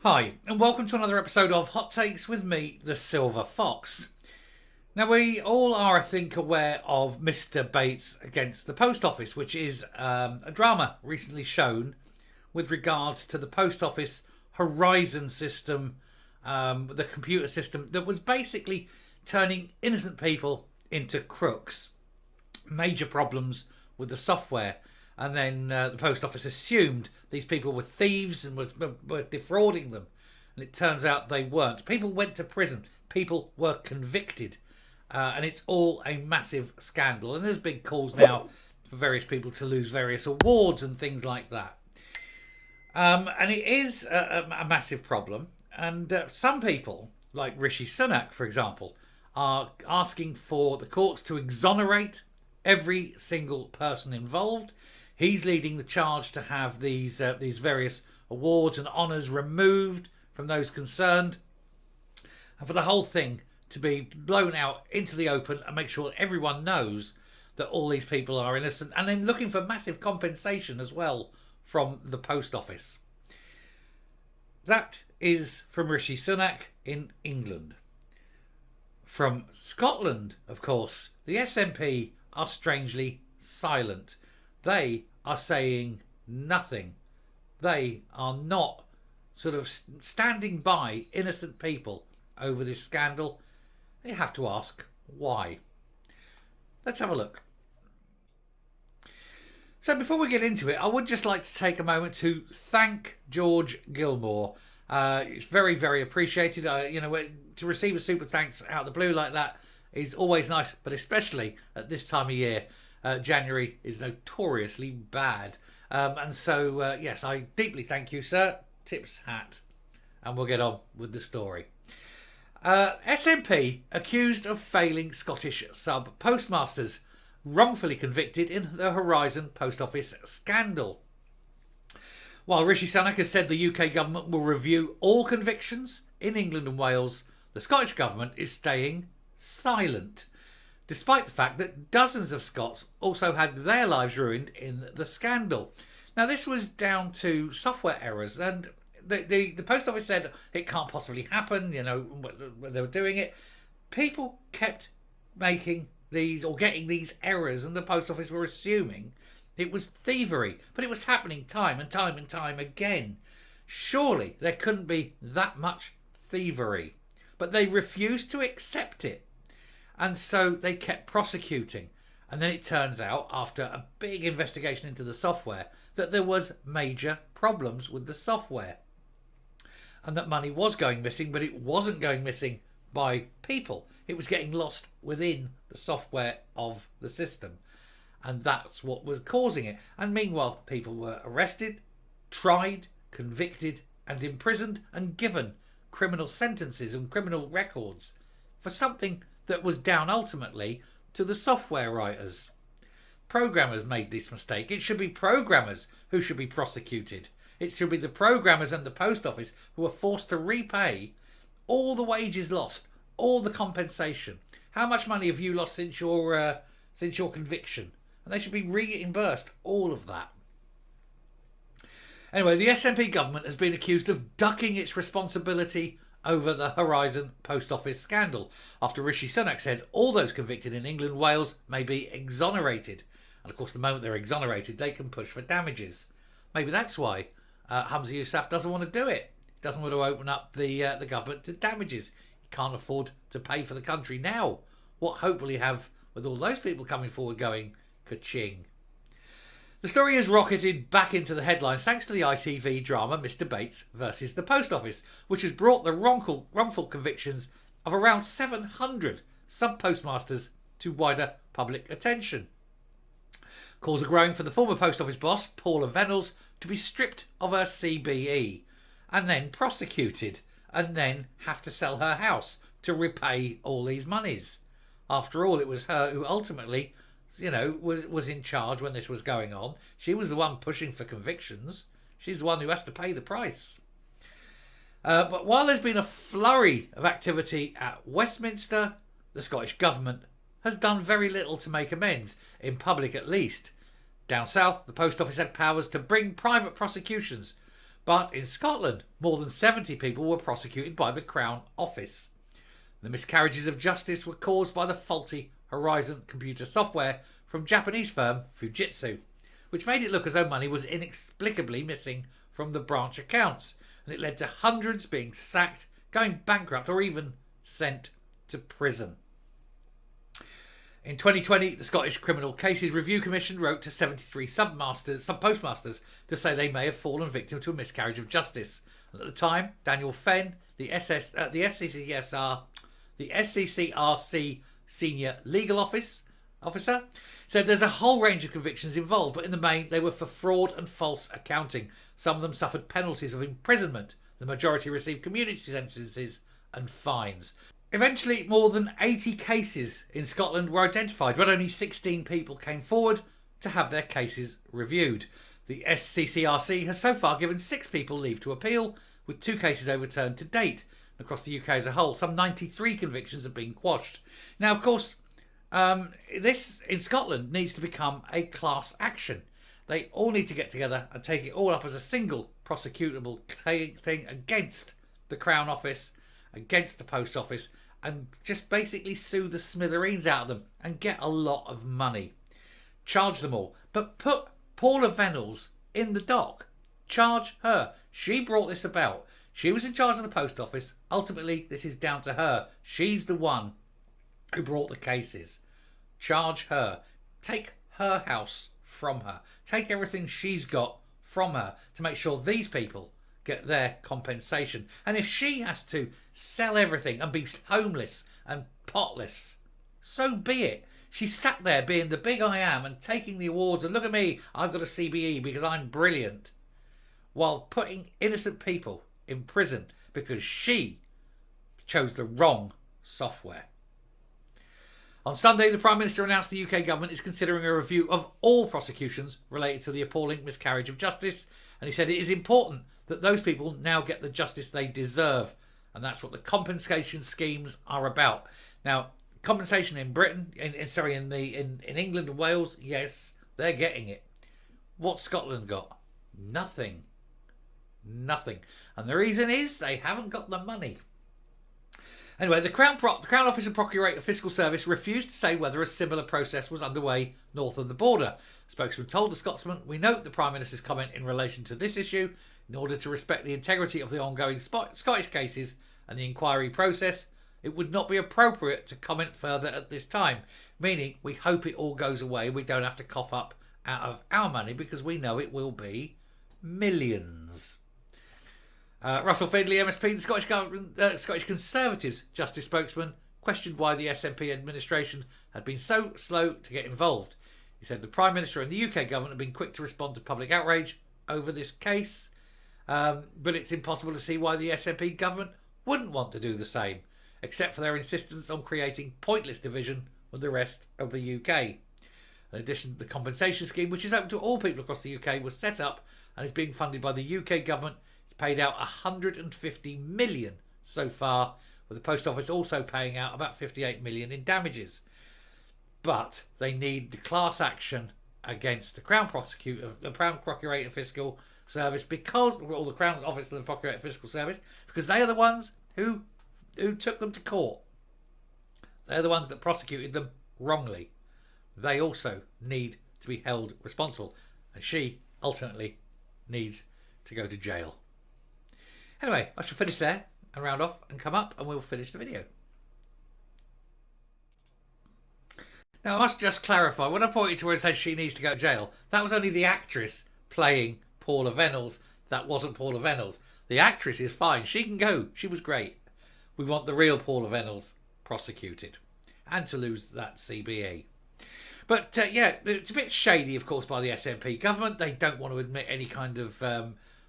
Hi, and welcome to another episode of Hot Takes with me, the Silver Fox. Now, we all are, I think, aware of Mr. Bates against the Post Office, which is a drama recently shown with regards to the Post Office Horizon system, the computer system that was basically turning innocent people into crooks. Major problems with the software. And then the post office assumed these people were thieves and were defrauding them. And it turns out they weren't. People went to prison. People were convicted. And it's all a massive scandal. And there's big calls now for various people to lose various awards and things like that. And it is a massive problem. And some people, like Rishi Sunak, for example, are asking for the courts to exonerate every single person involved. He's leading the charge to have these various awards and honours removed from those concerned, and for the whole thing to be blown out into the open and make sure everyone knows that all these people are innocent, and then looking for massive compensation as well from the post office. That is from Rishi Sunak in England. From Scotland, of course, the SNP are strangely silent. They are saying nothing. They are not sort of standing by innocent people over this scandal. You have to ask why. Let's have a look. So before we get into it, I would just like to take a moment to thank George Gilmore. It's very, very appreciated. To receive a super thanks out of the blue like that is always nice, but especially at this time of year. January is notoriously bad. And so, yes, I deeply thank you, sir. Tips hat. And we'll get on with the story. SNP accused of failing Scottish sub-postmasters, wrongfully convicted in the Horizon Post Office scandal. While Rishi Sunak has said the UK government will review all convictions in England and Wales, the Scottish government is staying silent, despite the fact that dozens of Scots also had their lives ruined in the scandal. Now, this was down to software errors, and the post office said it can't possibly happen, when they were doing it. People kept making these or getting these errors, and the post office were assuming it was thievery, but it was happening time and time and time again. Surely there couldn't be that much thievery, but they refused to accept it. And so they kept prosecuting. And then it turns out, after a big investigation into the software, that there was major problems with the software. And that money was going missing, but it wasn't going missing by people. It was getting lost within the software of the system. And that's what was causing it. And meanwhile, people were arrested, tried, convicted, and imprisoned, and given criminal sentences and criminal records for something that was down ultimately to the software writers. Programmers made this mistake. It should be programmers who should be prosecuted. It should be the programmers and the post office who are forced to repay all the wages lost, all the compensation. How much money have you lost since your conviction? And they should be reimbursed all of that. Anyway, the SNP government has been accused of ducking its responsibility over the Horizon Post Office scandal, after Rishi Sunak said all those convicted in England and Wales may be exonerated. And of course, the moment they're exonerated, they can push for damages. Maybe that's why Humza Yousaf doesn't want to do it. He doesn't want to open up the government to damages. He can't afford to pay for the country now. What hope will he have with all those people coming forward going ka-ching? The story has rocketed back into the headlines thanks to the ITV drama Mr. Bates versus the Post Office, which has brought the wrongful convictions of around 700 sub-postmasters to wider public attention. Calls are growing for the former Post Office boss, Paula Venables, to be stripped of her CBE and then prosecuted and then have to sell her house to repay all these monies. After all, it was her who ultimately was in charge when this was going on. She was the one pushing for convictions. She's the one who has to pay the price. But while there's been a flurry of activity at Westminster, the Scottish Government has done very little to make amends, in public at least. Down south, the Post Office had powers to bring private prosecutions, But in Scotland, more than 70 people were prosecuted by the Crown Office. The miscarriages of justice were caused by the faulty Horizon computer software from Japanese firm Fujitsu, which made it look as though money was inexplicably missing from the branch accounts, and it led to hundreds being sacked, going bankrupt, or even sent to prison. In 2020, the Scottish Criminal Cases Review Commission wrote to 73 sub-postmasters to say they may have fallen victim to a miscarriage of justice. And at the time, Daniel Fenn, the SCCRC Senior Legal Officer, said there's a whole range of convictions involved, but in the main, they were for fraud and false accounting. Some of them suffered penalties of imprisonment. The majority received community sentences and fines. Eventually, more than 80 cases in Scotland were identified, but only 16 people came forward to have their cases reviewed. The SCCRC has so far given 6 people leave to appeal, with 2 cases overturned to date. Across the UK as a whole, some 93 convictions have been quashed. Now, of course, this in Scotland needs to become a class action. They all need to get together and take it all up as a single prosecutable thing against the Crown Office, against the Post Office, and just basically sue the smithereens out of them and get a lot of money. Charge them all. But put Paula Venables in the dock. Charge her. She brought this about. She was in charge of the Post Office. Ultimately, this is down to her. She's the one who brought the cases. Charge her. Take her house from her. Take everything she's got from her to make sure these people get their compensation. And if she has to sell everything and be homeless and potless, so be it. She sat there being the big I am and taking the awards and look at me, I've got a CBE because I'm brilliant, while putting innocent people in prison because she chose the wrong software. On Sunday, the Prime Minister announced the UK government is considering a review of all prosecutions related to the appalling miscarriage of justice, and he said it is important that those people now get the justice they deserve, and that's what the compensation schemes are about. Now, compensation in Britain, in England and Wales, yes, they're getting it. What's Scotland got? Nothing. And the reason is they haven't got the money. Anyway, the Crown Office and Procurator Fiscal Service refused to say whether a similar process was underway north of the border. A spokesman told the Scotsman, "We note the Prime Minister's comment in relation to this issue. In order to respect the integrity of the ongoing Scottish cases and the inquiry process, it would not be appropriate to comment further at this time," meaning we hope it all goes away. We don't have to cough up out of our money because we know it will be millions. Russell Findlay, MSP, the Scottish Conservatives Justice spokesman, questioned why the SNP administration had been so slow to get involved. He said the Prime Minister and the UK government have been quick to respond to public outrage over this case, but it's impossible to see why the SNP government wouldn't want to do the same, except for their insistence on creating pointless division with the rest of the UK. In addition, the compensation scheme, which is open to all people across the UK, was set up and is being funded by the UK government. Paid out 150 million so far, with the Post Office also paying out about 58 million in damages. But they need the class action against the Crown Procurator Fiscal Service, because, or the Crown Office and the Procurator Fiscal Service, because they are the ones who took them to court. They're the ones that prosecuted them wrongly. They also need to be held responsible, and she ultimately needs to go to jail. Anyway, I shall finish there and round off and come up and we'll finish the video. Now, I must just clarify, when I pointed to her and said she needs to go to jail, that was only the actress playing Paula Venables. That wasn't Paula Venables. The actress is fine. She can go. She was great. We want the real Paula Venables prosecuted and to lose that CBE. But yeah, it's a bit shady, of course, by the SNP government. They don't want to admit any kind of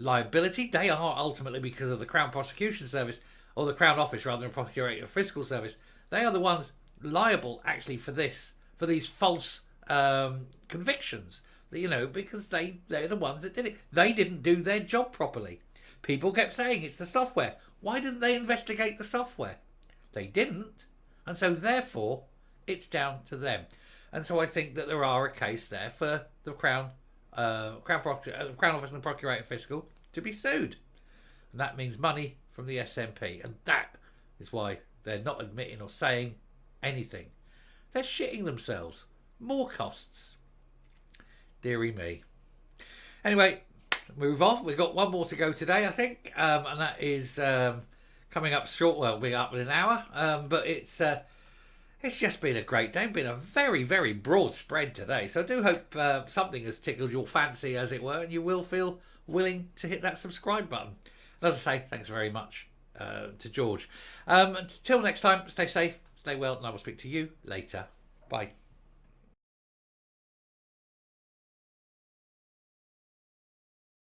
liability. They are ultimately, because of the Crown Prosecution Service, or the Crown Office rather than Procurator Fiscal Service, they are the ones liable actually for these false convictions. Because they're the ones that did it. They didn't do their job properly. People kept saying it's the software. Why didn't they investigate the software? They didn't, and so therefore it's down to them. And so I think that there are a case there for the Crown Office and the Procurator Fiscal to be sued. And that means money from the SNP. And that is why they're not admitting or saying anything. They're shitting themselves. More costs. Deary me. Anyway, move on. We've got one more to go today, I think. And that is coming up short. Well, it'll be up in an hour. But it's just been a great day. It's been a very, very broad spread today. So I do hope something has tickled your fancy, as it were, and you will feel willing to hit that subscribe button. And as I say, thanks very much to George. Until next time, stay safe, stay well, and I will speak to you later. Bye.